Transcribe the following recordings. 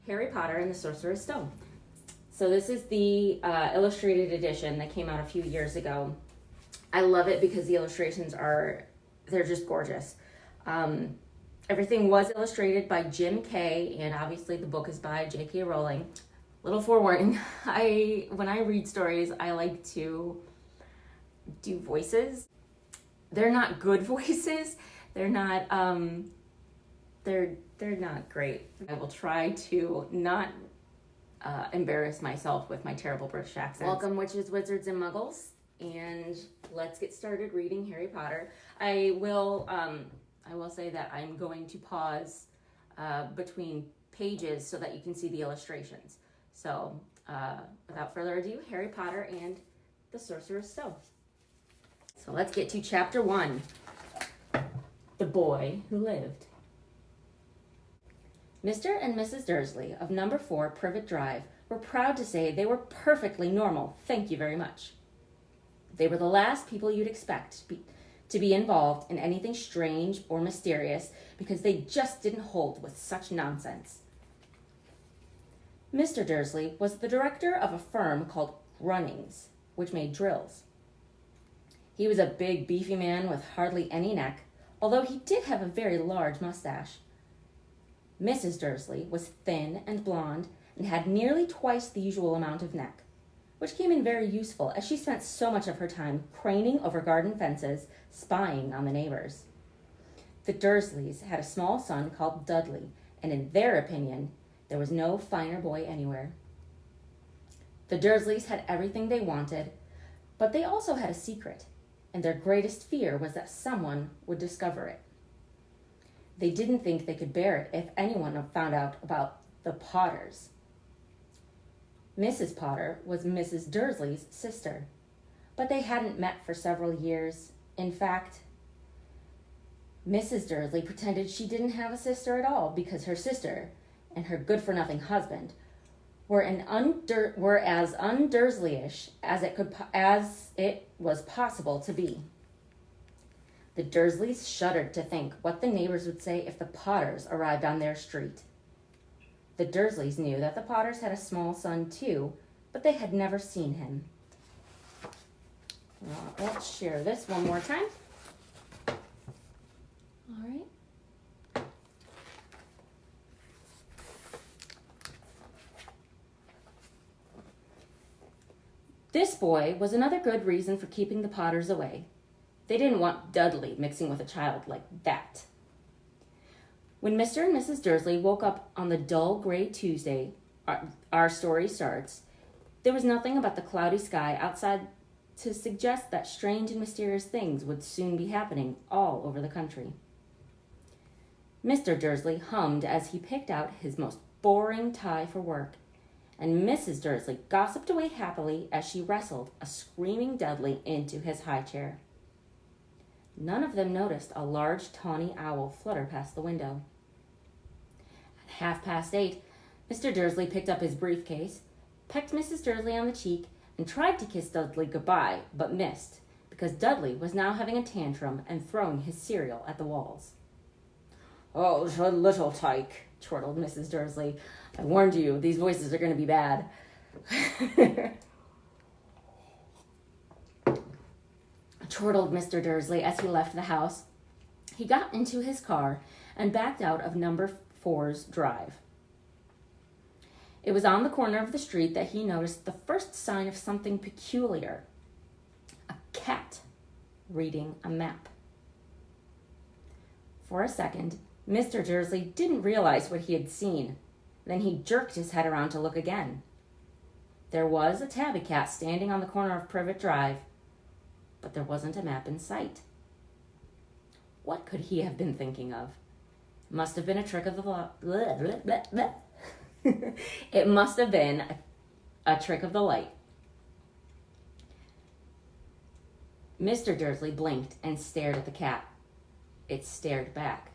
Harry Potter and the Sorcerer's Stone. So this is the illustrated edition that came out a few years ago. I love it because the illustrations they're just gorgeous. Everything was illustrated by Jim Kay, and obviously the book is by J.K. Rowling. Little forewarning, when I read stories, I like to do voices. They're not good voices. They're not they're not great. I will try to not embarrass myself with my terrible British accent. Welcome, witches, wizards, and muggles, and let's get started reading Harry Potter. I will say that I'm going to pause between pages so that you can see the illustrations. So without further ado, Harry Potter and the Sorcerer's Stone. So let's get to chapter 1, The Boy Who Lived. Mr. and Mrs. Dursley of number 4 Privet Drive were proud to say they were perfectly normal, thank you very much. They were the last people you'd expect to be involved in anything strange or mysterious because they just didn't hold with such nonsense. Mr. Dursley was the director of a firm called Grunnings, which made drills. He was a big, beefy man with hardly any neck, although he did have a very large mustache. Mrs. Dursley was thin and blonde and had nearly twice the usual amount of neck, which came in very useful as she spent so much of her time craning over garden fences, spying on the neighbors. The Dursleys had a small son called Dudley, and in their opinion, there was no finer boy anywhere. The Dursleys had everything they wanted, but they also had a secret, and their greatest fear was that someone would discover it. They didn't think they could bear it if anyone found out about the Potters. Mrs. Potter was Mrs. Dursley's sister, but they hadn't met for several years. In fact, Mrs. Dursley pretended she didn't have a sister at all because her sister and her good-for-nothing husband were as un-Dursleyish as it was possible to be. The Dursleys shuddered to think what the neighbors would say if the Potters arrived on their street. The Dursleys knew that the Potters had a small son too, but they had never seen him. Let's share this one more time. All right. This boy was another good reason for keeping the Potters away. They didn't want Dudley mixing with a child like that. When Mr. and Mrs. Dursley woke up on the dull gray Tuesday our story starts, there was nothing about the cloudy sky outside to suggest that strange and mysterious things would soon be happening all over the country. Mr. Dursley hummed as he picked out his most boring tie for work, and Mrs. Dursley gossiped away happily as she wrestled a screaming Dudley into his high chair. None of them noticed a large tawny owl flutter past the window. At 8:30, Mr. Dursley picked up his briefcase, pecked Mrs. Dursley on the cheek, and tried to kiss Dudley goodbye, but missed, because Dudley was now having a tantrum and throwing his cereal at the walls. "Oh, the little tyke," chortled Mrs. Dursley. "I warned you, these voices are going to be bad." Chortled Mr. Dursley as he left the house. He got into his car and backed out of number 4's drive. It was on the corner of the street that he noticed the first sign of something peculiar. A cat reading a map. For a second, Mr. Dursley didn't realize what he had seen. Then he jerked his head around to look again. There was a tabby cat standing on the corner of Privet Drive, but there wasn't a map in sight. What could he have been thinking of? Must have been a trick of the light. It must have been a trick of the light. Mr. Dursley blinked and stared at the cat. It stared back.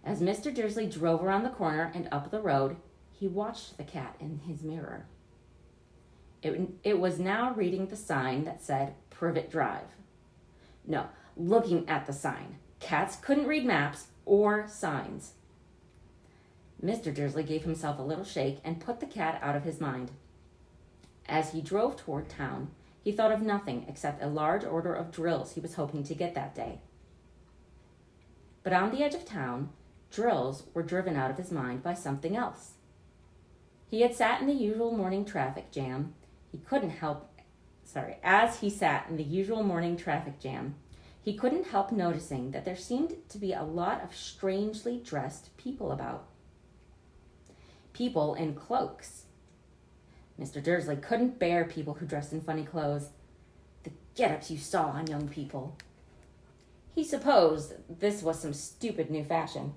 As Mr. Dursley drove around the corner and up the road, he watched the cat in his mirror. It was now reading the sign that said Privet Drive. No, looking at the sign. Cats couldn't read maps or signs. Mr. Dursley gave himself a little shake and put the cat out of his mind. As he drove toward town, he thought of nothing except a large order of drills he was hoping to get that day. But on the edge of town, drills were driven out of his mind by something else. He had sat in the usual morning traffic jam. As he sat in the usual morning traffic jam, he couldn't help noticing that there seemed to be a lot of strangely dressed people about. People in cloaks. Mr. Dursley couldn't bear people who dressed in funny clothes. The get-ups you saw on young people. He supposed this was some stupid new fashion.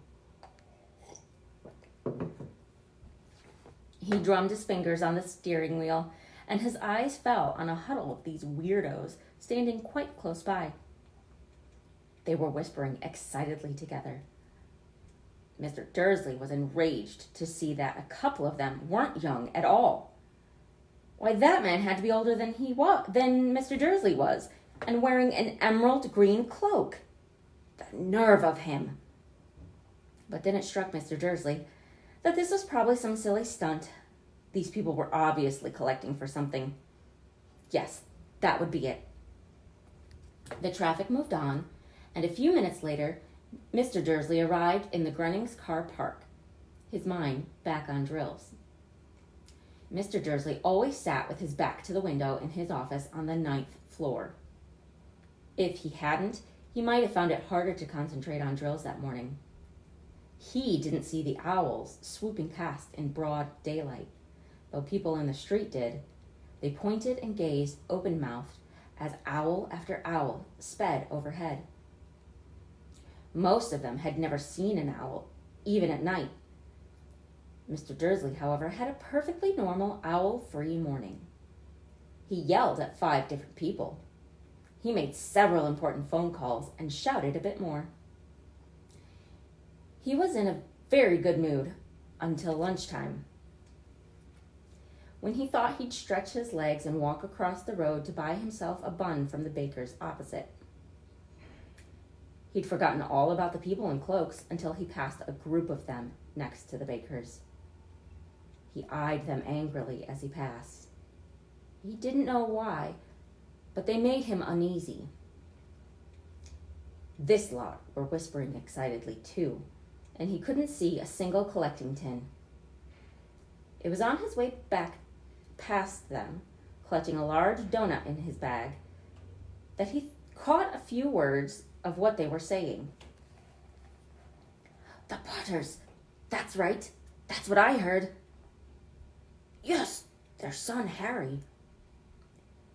He drummed his fingers on the steering wheel, and his eyes fell on a huddle of these weirdos standing quite close by. They were whispering excitedly together. Mr. Dursley was enraged to see that a couple of them weren't young at all. Why, that man had to be older than Mr. Dursley was, and wearing an emerald green cloak. The nerve of him! But then it struck Mr. Dursley that this was probably some silly stunt. These people were obviously collecting for something. Yes, that would be it. The traffic moved on, and a few minutes later, Mr. Dursley arrived in the Grunnings car park, his mind back on drills. Mr. Dursley always sat with his back to the window in his office on the 9th floor. If he hadn't, he might have found it harder to concentrate on drills that morning. He didn't see the owls swooping past in broad daylight, though people in the street did. They pointed and gazed open-mouthed as owl after owl sped overhead. Most of them had never seen an owl, even at night. Mr. Dursley, however, had a perfectly normal owl-free morning. He yelled at 5 different people. He made several important phone calls and shouted a bit more. He was in a very good mood until lunchtime, when he thought he'd stretch his legs and walk across the road to buy himself a bun from the baker's opposite. He'd forgotten all about the people in cloaks until he passed a group of them next to the baker's. He eyed them angrily as he passed. He didn't know why, but they made him uneasy. This lot were whispering excitedly too, and he couldn't see a single collecting tin. It was on his way back past them, clutching a large donut in his bag, that he caught a few words of what they were saying. "The Potters, that's right, that's what I heard. Yes, their son Harry."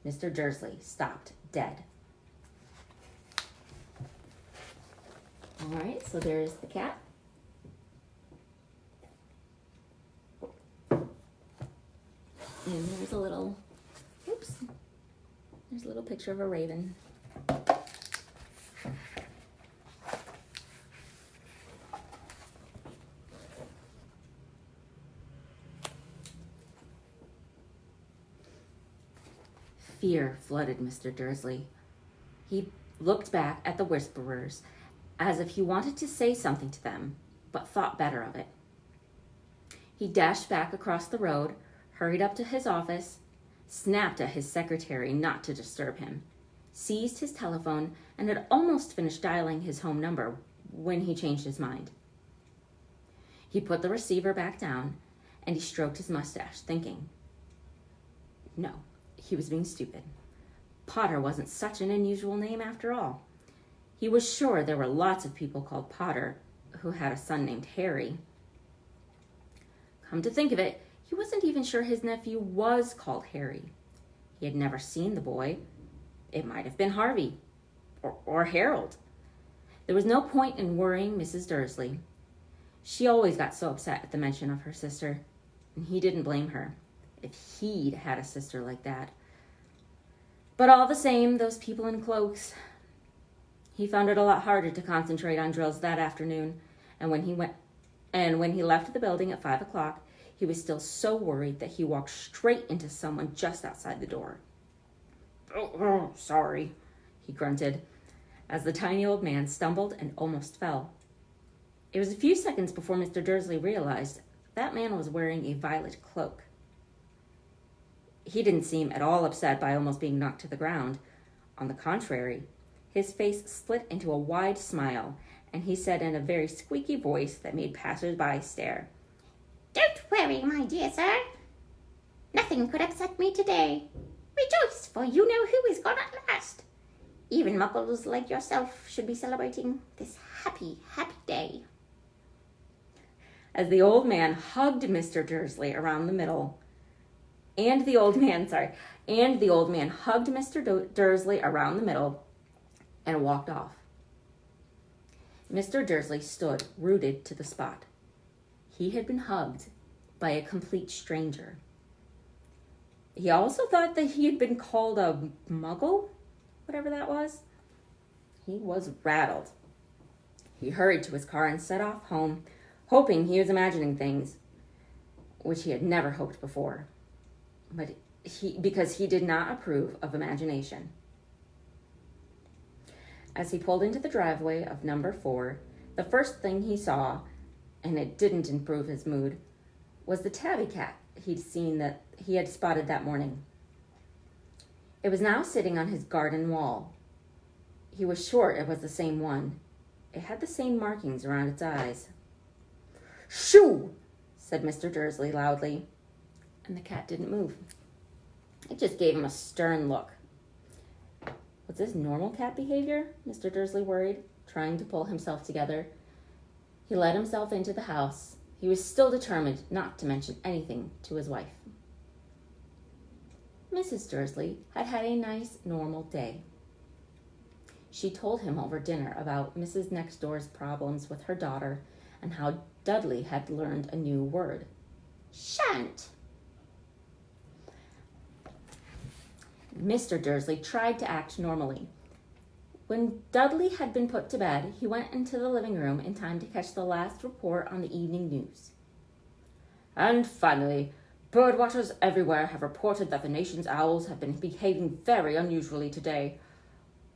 Mr. Dursley stopped dead. All right, so there's the cat. And there's a little picture of a raven. Fear flooded Mr. Dursley. He looked back at the whisperers as if he wanted to say something to them, but thought better of it. He dashed back across the road, hurried up to his office, snapped at his secretary not to disturb him, seized his telephone, and had almost finished dialing his home number when he changed his mind. He put the receiver back down, and he stroked his mustache, thinking, no, he was being stupid. Potter wasn't such an unusual name after all. He was sure there were lots of people called Potter who had a son named Harry. Come to think of it, he wasn't even sure his nephew was called Harry. He had never seen the boy. It might have been Harvey or Harold. There was no point in worrying Mrs. Dursley. She always got so upset at the mention of her sister, and he didn't blame her if he'd had a sister like that. But all the same, those people in cloaks. He found it a lot harder to concentrate on drills that afternoon, and when he left the building at 5 o'clock, he was still so worried that he walked straight into someone just outside the door. Oh, sorry, he grunted, as the tiny old man stumbled and almost fell. It was a few seconds before Mr. Dursley realized that man was wearing a violet cloak. He didn't seem at all upset by almost being knocked to the ground. On the contrary, his face split into a wide smile, and he said in a very squeaky voice that made passers-by stare, "Don't worry, my dear sir. Nothing could upset me today. Rejoice, for you know who is gone at last. Even muggles like yourself should be celebrating this happy, happy day." As the old man hugged Mr. Dursley around the middle, and the old man hugged Mr. Dursley around the middle and walked off. Mr. Dursley stood rooted to the spot. He had been hugged by a complete stranger. He also thought that he had been called a muggle, whatever that was. He was rattled. He hurried to his car and set off home, hoping he was imagining things, which he had never hoped before, because he did not approve of imagination. As he pulled into the driveway of number 4, the first thing he saw, and it didn't improve his mood, was the tabby cat he had spotted that morning. It was now sitting on his garden wall. He was sure it was the same one. It had the same markings around its eyes. "Shoo!" said Mr. Dursley loudly, and the cat didn't move. It just gave him a stern look. Was this normal cat behavior? Mr. Dursley worried, trying to pull himself together. He let himself into the house. He was still determined not to mention anything to his wife. Mrs. Dursley had had a nice, normal day. She told him over dinner about Mrs. Next Door's problems with her daughter and how Dudley had learned a new word, "shan't." Mr. Dursley tried to act normally. When Dudley had been put to bed, he went into the living room in time to catch the last report on the evening news. "And finally, birdwatchers everywhere have reported that the nation's owls have been behaving very unusually today.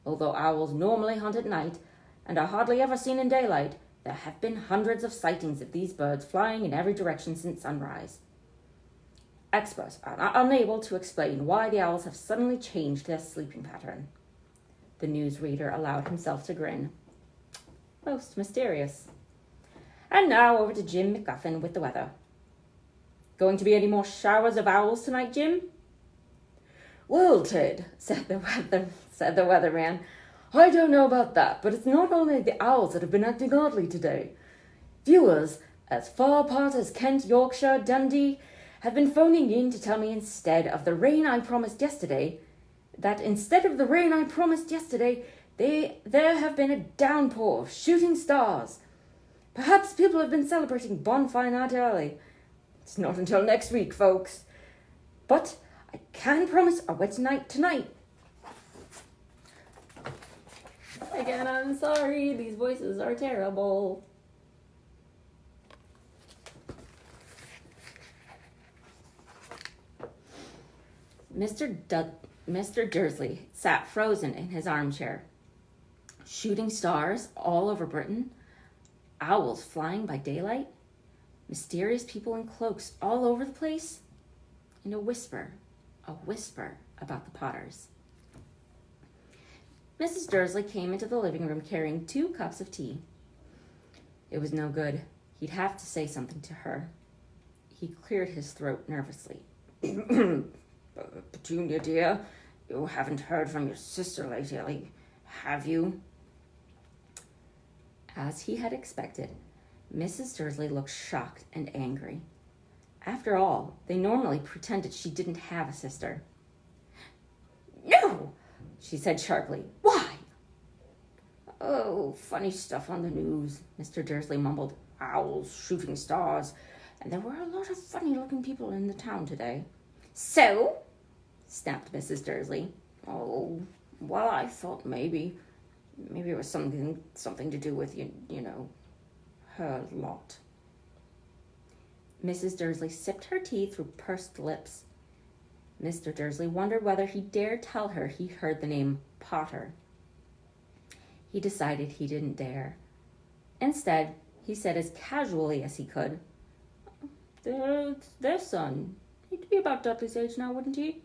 Although owls normally hunt at night and are hardly ever seen in daylight, there have been hundreds of sightings of these birds flying in every direction since sunrise. Experts are unable to explain why the owls have suddenly changed their sleeping pattern." The newsreader allowed himself to grin. Most mysterious. And now over to Jim McGuffin with the weather. "Going to be any more showers of owls tonight, Jim?" "Well, Ted," said the weatherman, "I don't know about that, but it's not only the owls that have been acting oddly today. Viewers as far apart as Kent, Yorkshire, Dundee have been phoning in to tell me instead of the rain I promised yesterday, there have been a downpour of shooting stars. Perhaps people have been celebrating bonfire night early. It's not until next week, folks. But I can promise a wet night tonight." Again, I'm sorry. These voices are terrible. Mr. Dursley sat frozen in his armchair. Shooting stars all over Britain, owls flying by daylight, mysterious people in cloaks all over the place, and a whisper about the Potters. Mrs. Dursley came into the living room carrying 2 cups of tea. It was no good. He'd have to say something to her. He cleared his throat nervously. "Petunia, dear, you haven't heard from your sister lately, have you?" As he had expected, Mrs. Dursley looked shocked and angry. After all, they normally pretended she didn't have a sister. "No," she said sharply. "Why?" "Oh, funny stuff on the news," Mr. Dursley mumbled. "Owls, shooting stars, and there were a lot of funny-looking people in the town today." "So?" snapped Mrs. Dursley. "Oh, well, I thought maybe it was something to do with, her lot." Mrs. Dursley sipped her tea through pursed lips. Mr. Dursley wondered whether he dared tell her he heard the name Potter. He decided he didn't dare. Instead, he said as casually as he could. Their son. He'd be about Dudley's age now, wouldn't he?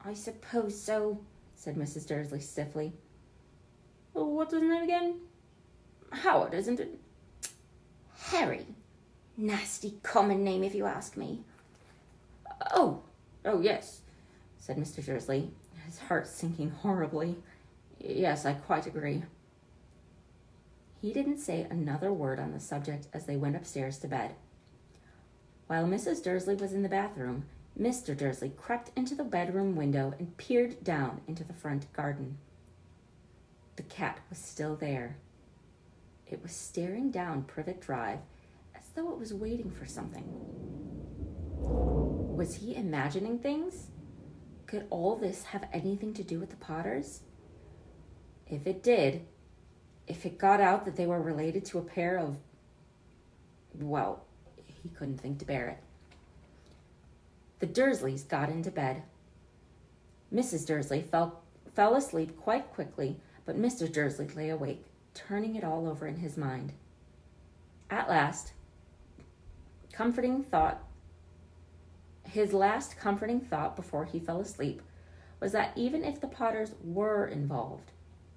I suppose so, said Mrs. Dursley stiffly. Oh, what's his name again? Howard, isn't it? Harry. Nasty common name, if you ask me. Oh, yes, said Mr. Dursley, his heart sinking horribly. Yes, I quite agree. He didn't say another word on the subject as they went upstairs to bed. While Mrs. Dursley was in the bathroom, Mr. Dursley crept into the bedroom window and peered down into the front garden. The cat was still there. It was staring down Privet Drive as though it was waiting for something. Was he imagining things? Could all this have anything to do with the Potters? If it did, if it got out that they were related to a pair of... Well, he couldn't think to bear it. The Dursleys got into bed. Mrs. Dursley fell asleep quite quickly, but Mr. Dursley lay awake, turning it all over in his mind. At last, his last comforting thought before he fell asleep was that even if the Potters were involved,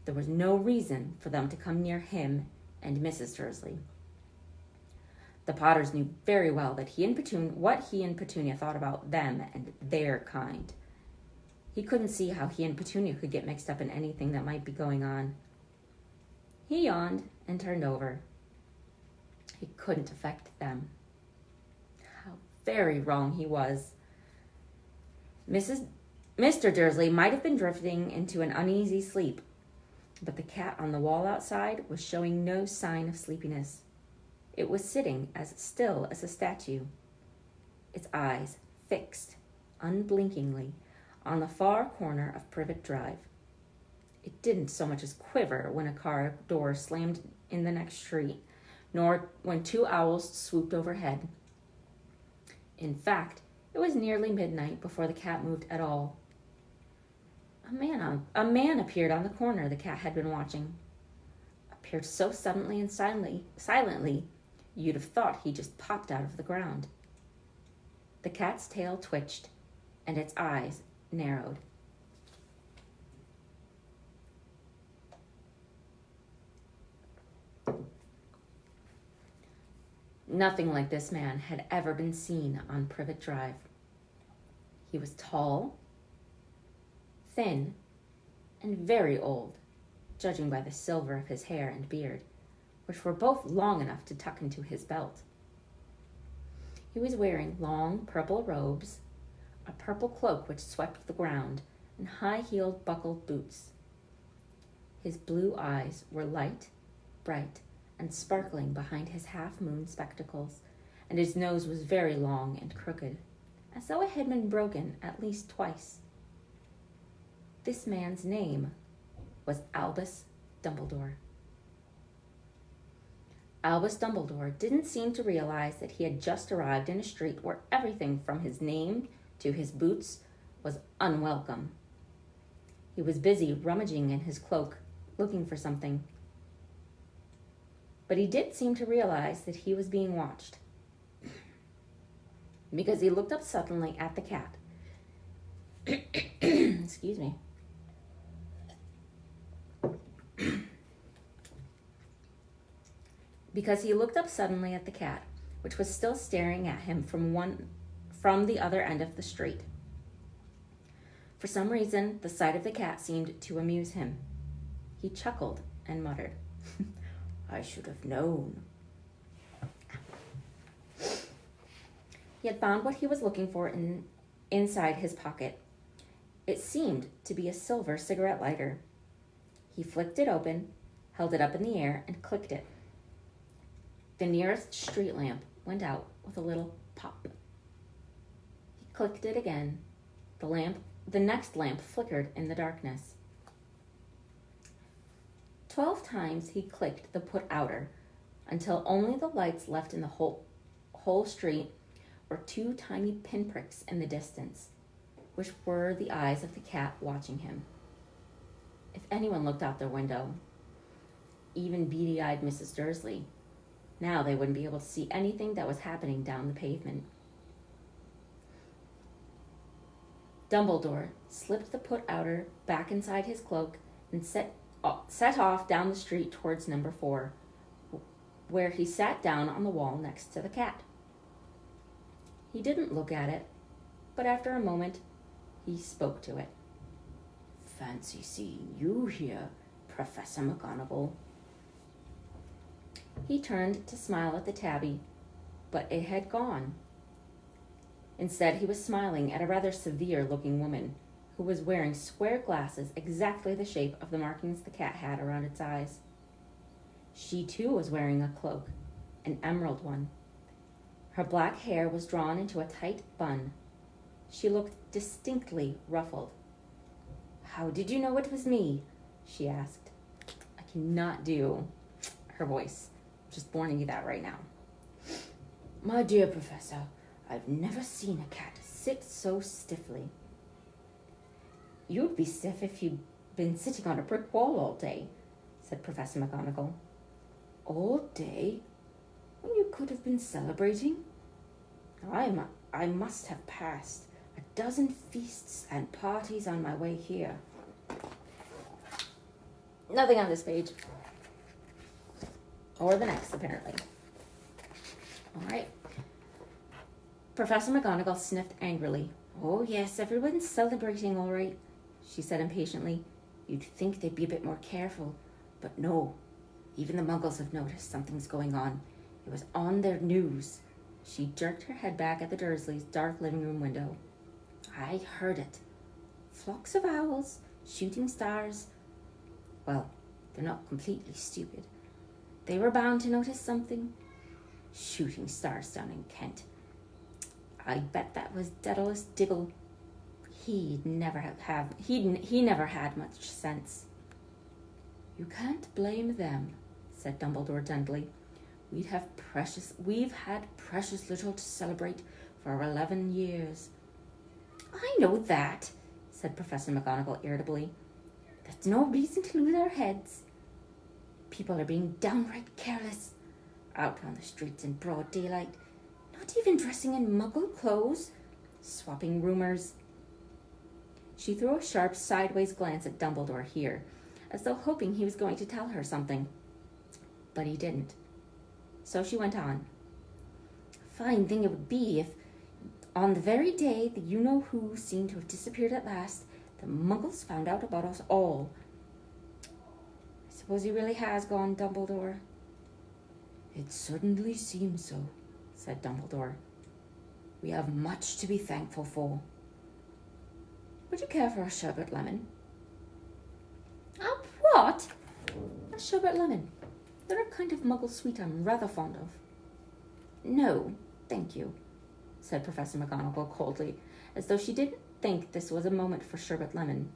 there was no reason for them to come near him and Mrs. Dursley. The Potters knew very well that what he and Petunia thought about them and their kind. He couldn't see how he and Petunia could get mixed up in anything that might be going on. He yawned and turned over. It couldn't affect them. How very wrong he was. Mr. Dursley might have been drifting into an uneasy sleep, but the cat on the wall outside was showing no sign of sleepiness. It was sitting as still as a statue, its eyes fixed, unblinkingly, on the far corner of Privet Drive. It didn't so much as quiver when a car door slammed in the next street, nor when two owls swooped overhead. In fact, it was nearly midnight before the cat moved at all. A man appeared on the corner the cat had been watching. Appeared so suddenly and silently, you'd have thought he just popped out of the ground. The cat's tail twitched, and its eyes narrowed. Nothing like this man had ever been seen on Privet Drive. He was tall, thin, and very old, judging by the silver of his hair and beard, which were both long enough to tuck into his belt. He was wearing long purple robes, a purple cloak which swept the ground, and high-heeled buckled boots. His blue eyes were light, bright, and sparkling behind his half-moon spectacles, and his nose was very long and crooked, as though it had been broken at least twice. This man's name was Albus Dumbledore. Albus Dumbledore didn't seem to realize that he had just arrived in a street where everything from his name to his boots was unwelcome. He was busy rummaging in his cloak, looking for something. But he did seem to realize that he was being watched, because he looked up suddenly at the cat. Excuse me. Because he looked up suddenly at the cat, which was still staring at him from the other end of the street. For some reason, the sight of the cat seemed to amuse him. He chuckled and muttered, "I should have known." He had found what he was looking for inside his pocket. It seemed to be a silver cigarette lighter. He flicked it open, held it up in the air, and clicked it. The nearest street lamp went out with a little pop. He clicked it again. The next lamp flickered in the darkness. 12 times he clicked the put-outer, until only the lights left in the whole street were two tiny pinpricks in the distance, which were the eyes of the cat watching him. If anyone looked out their window, even beady-eyed Mrs. Dursley. Now they wouldn't be able to see anything that was happening down the pavement. Dumbledore slipped the put-outer back inside his cloak and set off down the street towards number 4, where he sat down on the wall next to the cat. He didn't look at it, but after a moment, he spoke to it. "Fancy seeing you here, Professor McGonagall." He turned to smile at the tabby, but it had gone. Instead, he was smiling at a rather severe-looking woman who was wearing square glasses exactly the shape of the markings the cat had around its eyes. She, too, was wearing a cloak, an emerald one. Her black hair was drawn into a tight bun. She looked distinctly ruffled. "How did you know it was me?" she asked. I cannot do her voice. Just warning you that right now. "My dear Professor, I've never seen a cat sit so stiffly." "You'd be stiff if you'd been sitting on a brick wall all day," said Professor McGonagall. "All day? When you could have been celebrating? I must have passed a dozen feasts and parties on my way here." Nothing on this page. Or the next, apparently. All right. Professor McGonagall sniffed angrily. "Oh, yes, everyone's celebrating all right," she said impatiently. "You'd think they'd be a bit more careful, but no. Even the Muggles have noticed something's going on. It was on their news." She jerked her head back at the Dursleys' dark living room window. "I heard it. Flocks of owls, shooting stars. Well, they're not completely stupid. They were bound to notice something. Shooting stars down in Kent. I bet that was Daedalus Diggle. He never had much sense." "You can't blame them," said Dumbledore gently. We've had precious little to celebrate for 11 years. "I know that," said Professor McGonagall irritably. "That's no reason to lose our heads. People are being downright careless, out on the streets in broad daylight, not even dressing in Muggle clothes, swapping rumors." She threw a sharp sideways glance at Dumbledore here, as though hoping he was going to tell her something. But he didn't. So she went on. "A fine thing it would be if, on the very day the you-know-who seemed to have disappeared at last, the Muggles found out about us all." "I suppose he really has gone, Dumbledore?" "It certainly seems so," said Dumbledore. "We have much to be thankful for. Would you care for a sherbet lemon?" A what? "A sherbet lemon. They're a kind of Muggle sweet I'm rather fond of." "No, thank you," said Professor McGonagall coldly, as though she didn't think this was a moment for sherbet lemon.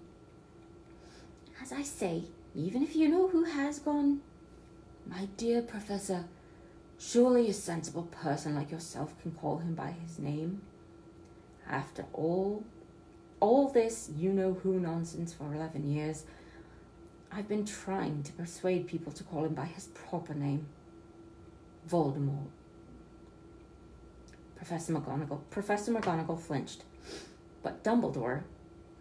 "As I say, even if you-know-who has gone—" "My dear Professor, surely a sensible person like yourself can call him by his name. After all this you-know-who nonsense for 11 years, I've been trying to persuade people to call him by his proper name. Voldemort." Professor McGonagall flinched, but Dumbledore,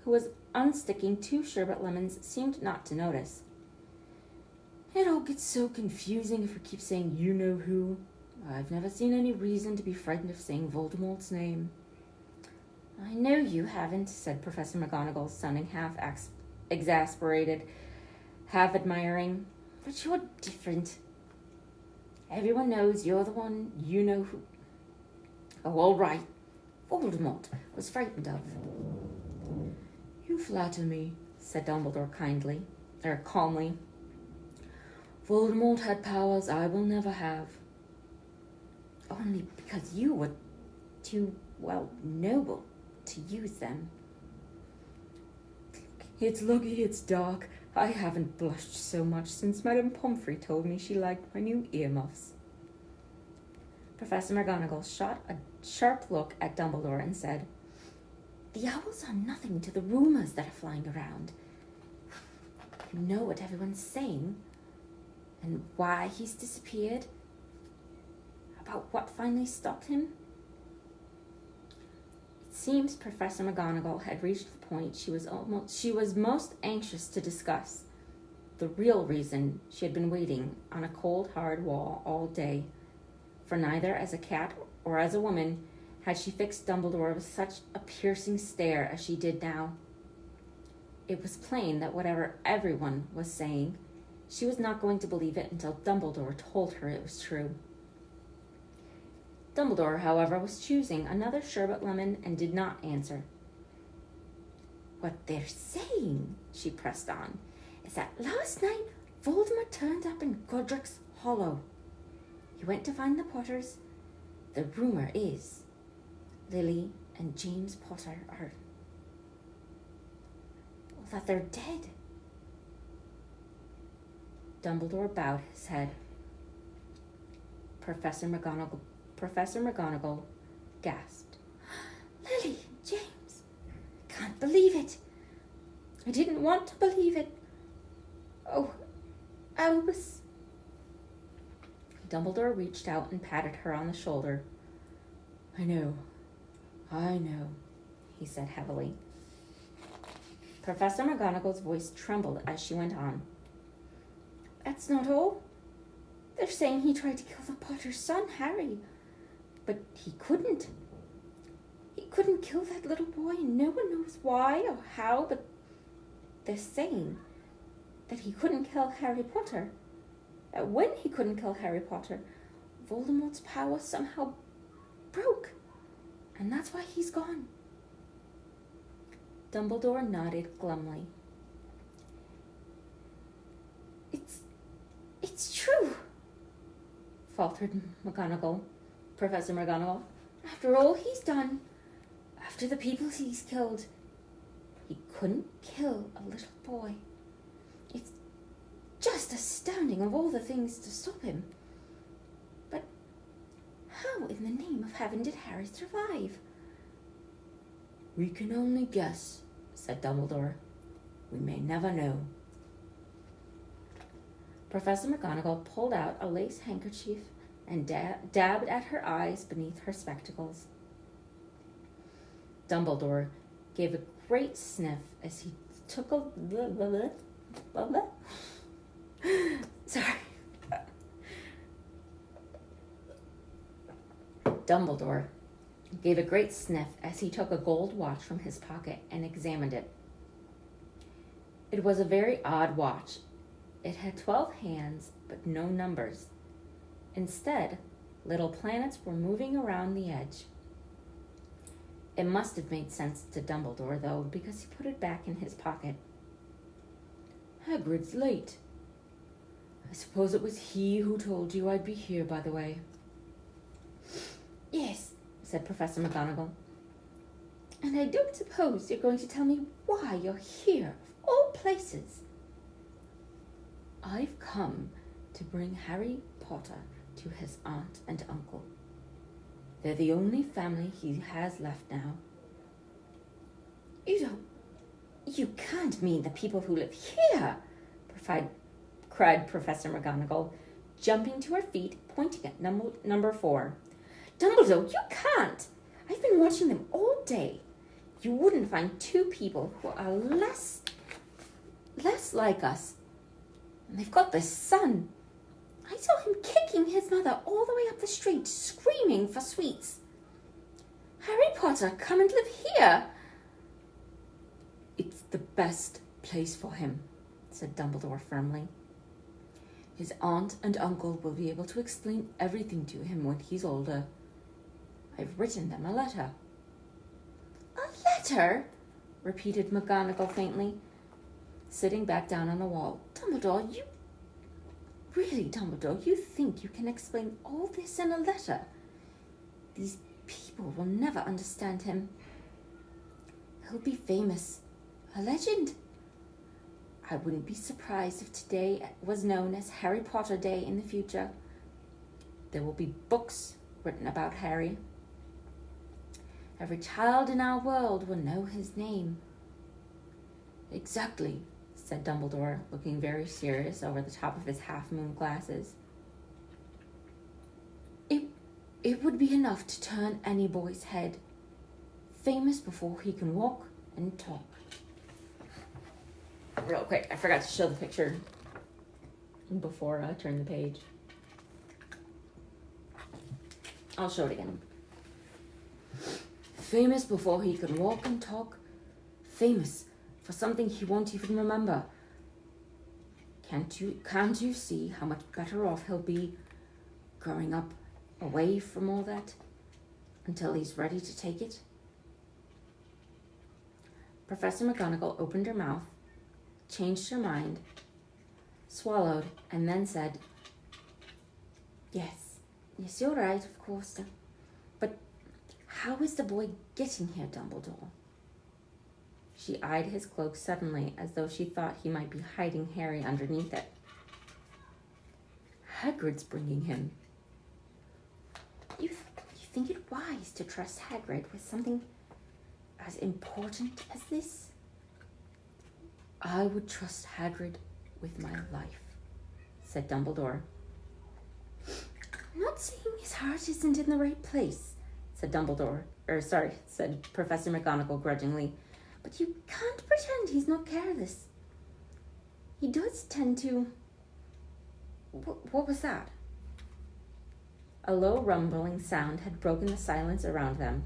who was unsticking 2 sherbet lemons, seemed not to notice. "It all gets so confusing if we keep saying you-know-who. I've never seen any reason to be frightened of saying Voldemort's name." "I know you haven't," said Professor McGonagall, sounding half exasperated, half admiring. "But you're different. Everyone knows you're the one you-know-who. Oh, all right. Voldemort was frightened of." "You flatter me," said Dumbledore calmly. "Voldemort had powers I will never have." "Only because you were too, noble to use them." "It's lucky it's dark. I haven't blushed so much since Madame Pomfrey told me she liked my new earmuffs." Professor McGonagall shot a sharp look at Dumbledore and said, "The owls are nothing to the rumours that are flying around. You know what everyone's saying. and why he's disappeared? About what finally stopped him? It seems Professor McGonagall had reached the point she was most anxious to discuss. The real reason she had been waiting on a cold, hard wall all day. For neither as a cat or as a woman had she fixed Dumbledore with such a piercing stare as she did now. It was plain that whatever everyone was saying, she was not going to believe it until Dumbledore told her it was true. Dumbledore, however, was choosing another sherbet lemon and did not answer. What they're saying, she pressed on, is that last night Voldemort turned up in Godric's Hollow. He went to find the Potters. The rumor is Lily and James Potter are... that they're dead. Dumbledore bowed his head. Professor McGonagall gasped. Lily, James, I can't believe it. I didn't want to believe it. Oh, Albus. Dumbledore reached out and patted her on the shoulder. I know, he said heavily. Professor McGonagall's voice trembled as she went on. That's not all. They're saying he tried to kill the Potter's son, Harry. But he couldn't. He couldn't kill that little boy, and no one knows why or how, but they're saying that he couldn't kill Harry Potter. That when he couldn't kill Harry Potter, Voldemort's power somehow broke. And that's why he's gone. Dumbledore nodded glumly. It's true, faltered Professor McGonagall. After all he's done, after the people he's killed, he couldn't kill a little boy. It's just astounding of all the things to stop him. But how in the name of heaven did Harry survive? We can only guess, said Dumbledore. We may never know. Professor McGonagall pulled out a lace handkerchief and dabbed at her eyes beneath her spectacles. Dumbledore gave a great sniff as he took a... Sorry. Dumbledore gave a great sniff as he took a gold watch from his pocket and examined it. It was a very odd watch. It had 12 hands, but no numbers. Instead, little planets were moving around the edge. It must have made sense to Dumbledore, though, because he put it back in his pocket. Hagrid's late. I suppose it was he who told you I'd be here, by the way. Yes, said Professor McGonagall. And I don't suppose you're going to tell me why you're here, of all places. I've come to bring Harry Potter to his aunt and uncle. They're the only family he has left now. You can't mean the people who live here, cried Professor McGonagall, jumping to her feet, pointing at number 4. Dumbledore, you can't! I've been watching them all day. You wouldn't find 2 people who are less like us. And they've got this son. I saw him kicking his mother all the way up the street, screaming for sweets. Harry Potter, come and live here. It's the best place for him, said Dumbledore firmly. His aunt and uncle will be able to explain everything to him when he's older. I've written them a letter. A letter? Repeated McGonagall faintly, sitting back down on the wall. Dumbledore, you think you can explain all this in a letter? These people will never understand him. He'll be famous, a legend. I wouldn't be surprised if today was known as Harry Potter Day in the future. There will be books written about Harry. Every child in our world will know his name. Exactly, said Dumbledore, looking very serious over the top of his half-moon glasses. It would be enough to turn any boy's head. Famous before he can walk and talk. Real quick, I forgot to show the picture before I turn the page. I'll show it again. Famous before he can walk and talk. Famous for something he won't even remember. Can't you see how much better off he'll be growing up away from all that until he's ready to take it? Professor McGonagall opened her mouth, changed her mind, swallowed, and then said, Yes, you're right, of course. But how is the boy getting here, Dumbledore? She eyed his cloak suddenly, as though she thought he might be hiding Harry underneath it. Hagrid's bringing him. You think it wise to trust Hagrid with something as important as this? I would trust Hagrid with my life, said Dumbledore. I'm not saying his heart isn't in the right place, said said Professor McGonagall grudgingly. But you can't pretend he's not careless. He does tend to... What was that? A low rumbling sound had broken the silence around them,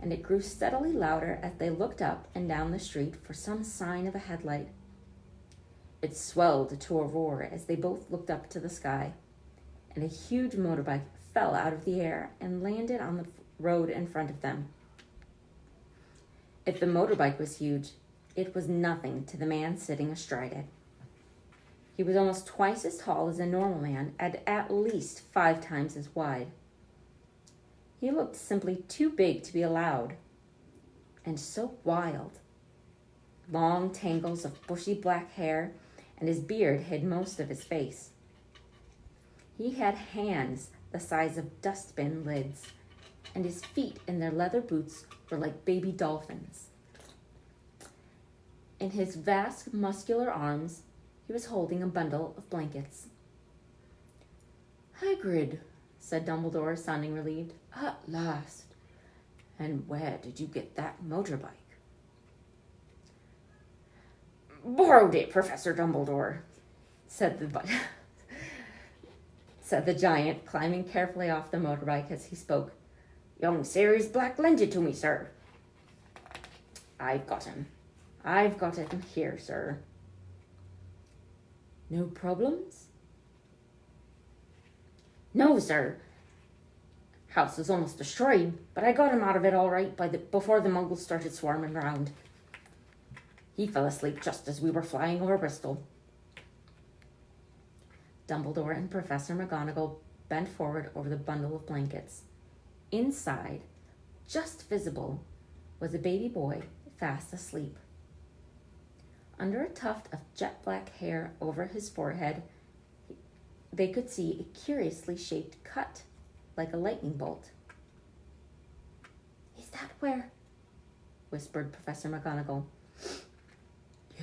and it grew steadily louder as they looked up and down the street for some sign of a headlight. It swelled to a roar as they both looked up to the sky, and a huge motorbike fell out of the air and landed on the road in front of them. If the motorbike was huge, it was nothing to the man sitting astride it. He was almost twice as tall as a normal man and at least 5 times as wide. He looked simply too big to be allowed, and so wild. Long tangles of bushy black hair and his beard hid most of his face. He had hands the size of dustbin lids, and his feet in their leather boots were like baby dolphins. In his vast muscular arms, he was holding a bundle of blankets. Hagrid, said Dumbledore, sounding relieved. At last. And where did you get that motorbike? Borrowed it, Professor Dumbledore, said the giant, climbing carefully off the motorbike as he spoke. Young Sirius Black lent it to me, sir. I've got him here, sir. No problems? No, sir. House was almost destroyed, but I got him out of it all right before the Muggles started swarming round. He fell asleep just as we were flying over Bristol. Dumbledore and Professor McGonagall bent forward over the bundle of blankets. Inside, just visible, was a baby boy fast asleep. Under a tuft of jet black hair over his forehead, they could see a curiously shaped cut, like a lightning bolt. Is that where? Whispered Professor McGonagall.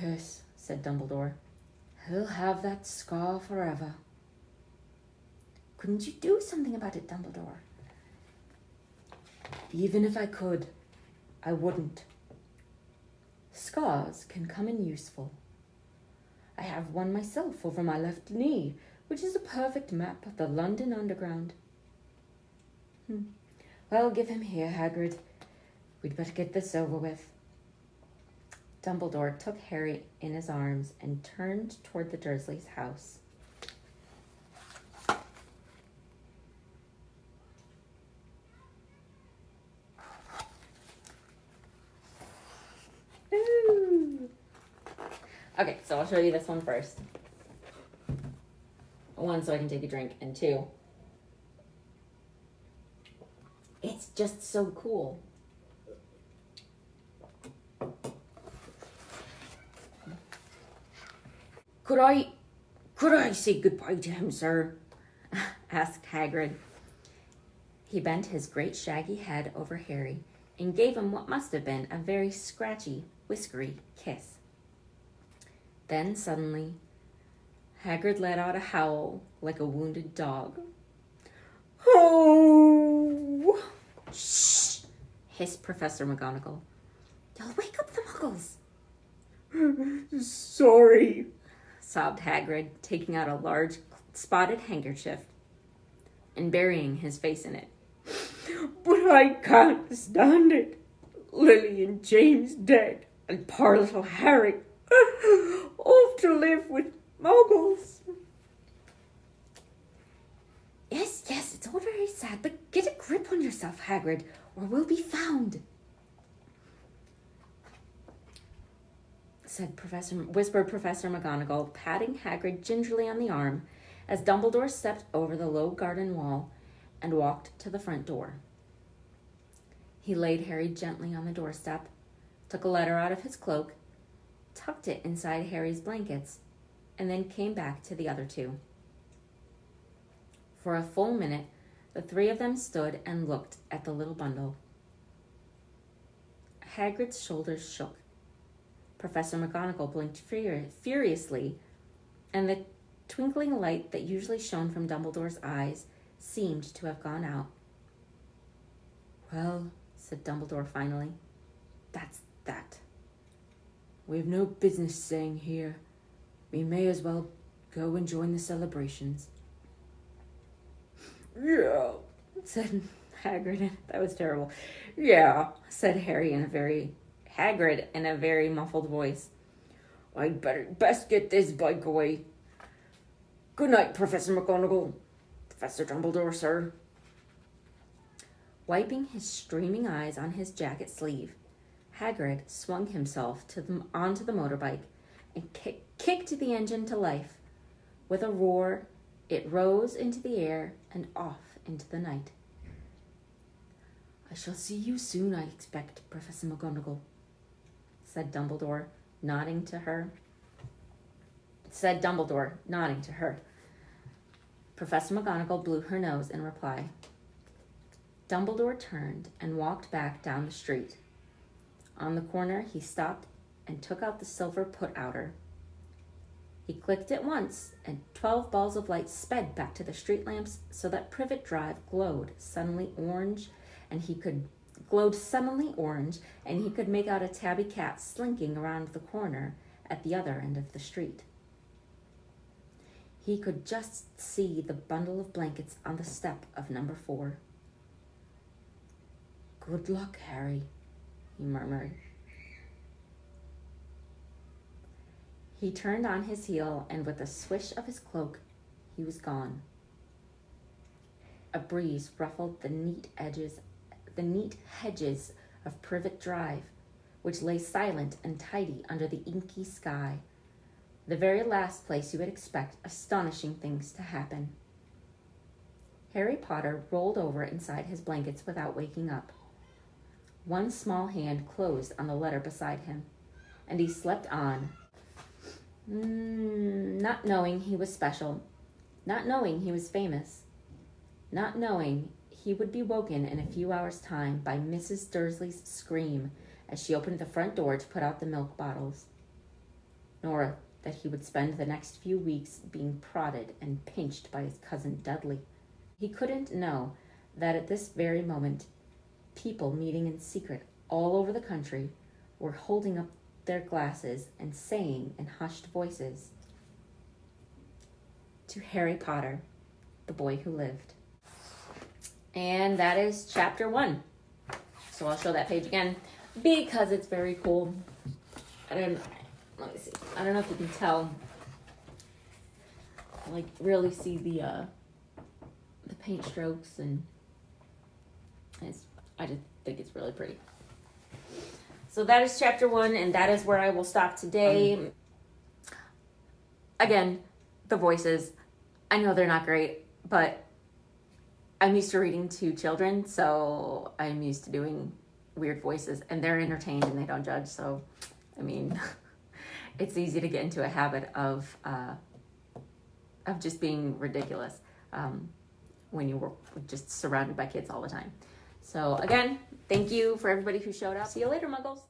Yes, said Dumbledore. He'll have that scar forever. Couldn't you do something about it, Dumbledore? Even if I could, I wouldn't. Scars can come in useful. I have one myself over my left knee, which is a perfect map of the London Underground. Well, give him here, Hagrid. We'd better get this over with. Dumbledore took Harry in his arms and turned toward the Dursleys' house. Ooh. Okay, so I'll show you this one first. 1, so I can take a drink, and 2, it's just so cool. Could I say goodbye to him, sir? Asked Hagrid. He bent his great shaggy head over Harry and gave him what must have been a very scratchy, whiskery kiss. Then suddenly, Hagrid let out a howl like a wounded dog. "Oh!" "Shh!" hissed Professor McGonagall. "You'll wake up the Muggles." "Sorry," sobbed Hagrid, taking out a large spotted handkerchief and burying his face in it. "But I can't stand it. Lily and James dead, and poor little Harry off to live with Muggles." Yes, it's all very sad, but get a grip on yourself, Hagrid, or we'll be found," whispered Professor McGonagall, patting Hagrid gingerly on the arm as Dumbledore stepped over the low garden wall and walked to the front door. He laid Harry gently on the doorstep, took a letter out of his cloak, tucked it inside Harry's blankets, and then came back to the other two. For a full minute, the three of them stood and looked at the little bundle. Hagrid's shoulders shook. Professor McGonagall blinked furiously, and the twinkling light that usually shone from Dumbledore's eyes seemed to have gone out. "Well," said Dumbledore finally, "that's that. We've no business staying here. We may as well go and join the celebrations." "Yeah," said Hagrid. That was terrible. "Yeah," said Hagrid in a very muffled voice. "I'd best get this bike away. Good night, Professor McGonagall. Professor Dumbledore, sir." Wiping his streaming eyes on his jacket sleeve, Hagrid swung himself onto the motorbike and kicked the engine to life. With a roar, it rose into the air and off into the night. "I shall see you soon, I expect, Professor McGonagall," said Dumbledore, nodding to her. Professor McGonagall blew her nose in reply. Dumbledore turned and walked back down the street. On the corner, he stopped and took out the silver put-outer. He clicked it once, and 12 balls of light sped back to the street lamps so that Privet Drive glowed suddenly orange, and he could make out a tabby cat slinking around the corner at the other end of the street. He could just see the bundle of blankets on the step of number 4. "Good luck, Harry," he murmured. He turned on his heel, and with a swish of his cloak, he was gone. A breeze ruffled the neat hedges of Privet Drive, which lay silent and tidy under the inky sky, the very last place you would expect astonishing things to happen. Harry Potter rolled over inside his blankets without waking up. One small hand closed on the letter beside him, and he slept on, not knowing he was special, not knowing he was famous, not knowing he would be woken in a few hours' time by Mrs. Dursley's scream as she opened the front door to put out the milk bottles, nor that he would spend the next few weeks being prodded and pinched by his cousin Dudley. He couldn't know that at this very moment, people meeting in secret all over the country were holding up their glasses and saying in hushed voices, "To Harry Potter, the boy who lived." And that is chapter 1. So I'll show that page again because it's very cool. Let me see. I don't know if you can tell. Really see the paint strokes, and I just think it's really pretty. So that is chapter 1, and that is where I will stop today. Again, the voices, I know they're not great, but I'm used to reading to children, so I'm used to doing weird voices, and they're entertained and they don't judge. So, I mean, it's easy to get into a habit of just being ridiculous when you were just surrounded by kids all the time. So again, thank you for everybody who showed up. See you later, Muggles.